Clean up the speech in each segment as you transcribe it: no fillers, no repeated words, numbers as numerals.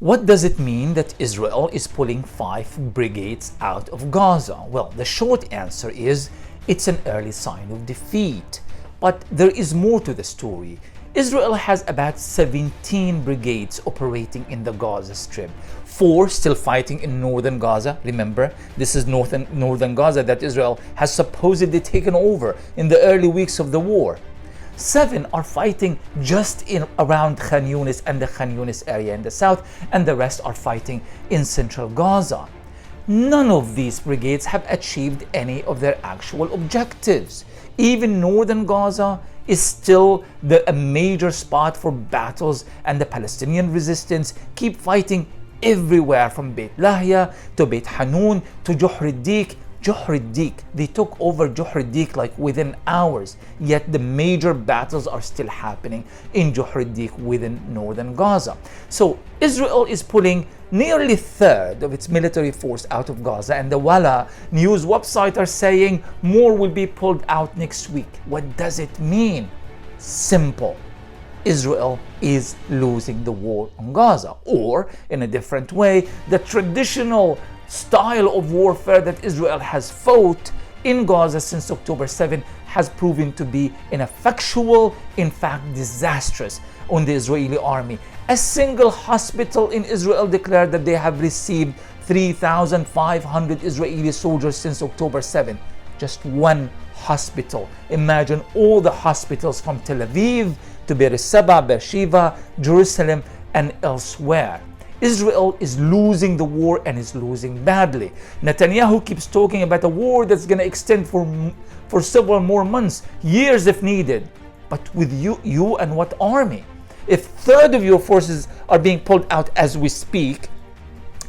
What does it mean that Israel is pulling 5 brigades out of Gaza? Well, the short answer is it's an early sign of defeat. But there is more to the story. Israel has about 17 brigades operating in the Gaza Strip. 4 still fighting in northern Gaza. Remember, this is northern Gaza that Israel has supposedly taken over in the early weeks of the war. 7 are fighting just in around Khan Yunis and the Khan Yunis area in the south, and the rest are fighting in central Gaza. None of these brigades have achieved any of their actual objectives. Even northern Gaza is still a major spot for battles, and the Palestinian resistance keep fighting everywhere from Beit Lahia to Beit Hanun to Juhr al-Dik. They took over Juhr al-Dik like within hours, yet the major battles are still happening in Juhr al-Dik within northern Gaza. So Israel is pulling nearly a third of its military force out of Gaza, and the Walla news website are saying more will be pulled out next week. What does it mean? Simple. Israel is losing the war on Gaza, or in a different way, the traditional style of warfare that Israel has fought in Gaza since October 7 has proven to be ineffectual, in fact disastrous on the Israeli army. A single hospital in Israel declared that they have received 3,500 Israeli soldiers since October 7. Just one hospital. Imagine all the hospitals from Tel Aviv to Beersheba, Beersheba, Jerusalem, and elsewhere. Israel is losing the war and is losing badly. Netanyahu keeps talking about a war that's going to extend for several more months, years if needed. But with you and what army? If a third of your forces are being pulled out as we speak,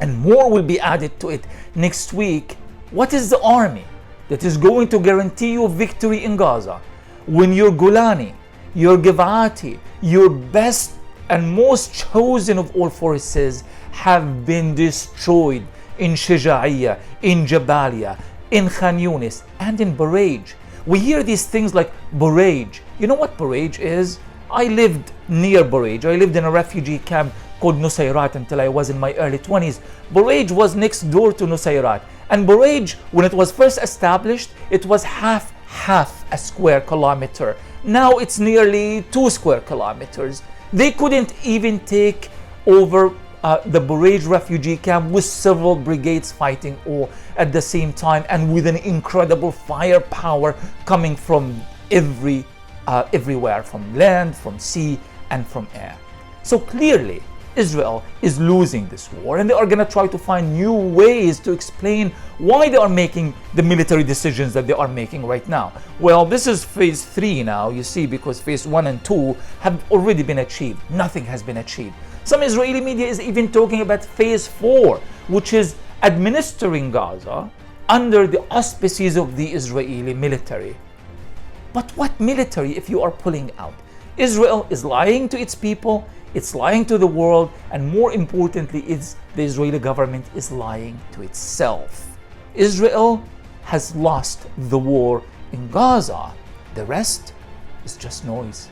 and more will be added to it next week, what is the army that is going to guarantee you victory in Gaza when your Golani, your Givati, your best and most chosen of all forces have been destroyed in Shija'iyya, in Jabalia, in Khan Yunis, and in Baraj? We hear these things like Baraj. You know what Baraj is? I lived near Baraj. I lived in a refugee camp called Nusayrat until I was in my early 20s. Baraj was next door to Nusayrat. And Baraj, when it was first established, it was half a square kilometer. Now it's nearly 2 square kilometers. They couldn't even take over the Baraj refugee camp with several brigades fighting all at the same time, and with an incredible firepower coming from everywhere, from land, from sea, and from air. So clearly, Israel is losing this war, and they are going to try to find new ways to explain why they are making the military decisions that they are making right now. Well, this is phase 3 now, you see, because phase 1 and 2 have already been achieved. Nothing has been achieved. Some Israeli media is even talking about phase 4, which is administering Gaza under the auspices of the Israeli military. But what military if you are pulling out? Israel is lying to its people, it's lying to the world, and more importantly, the Israeli government is lying to itself. Israel has lost the war in Gaza. The rest is just noise.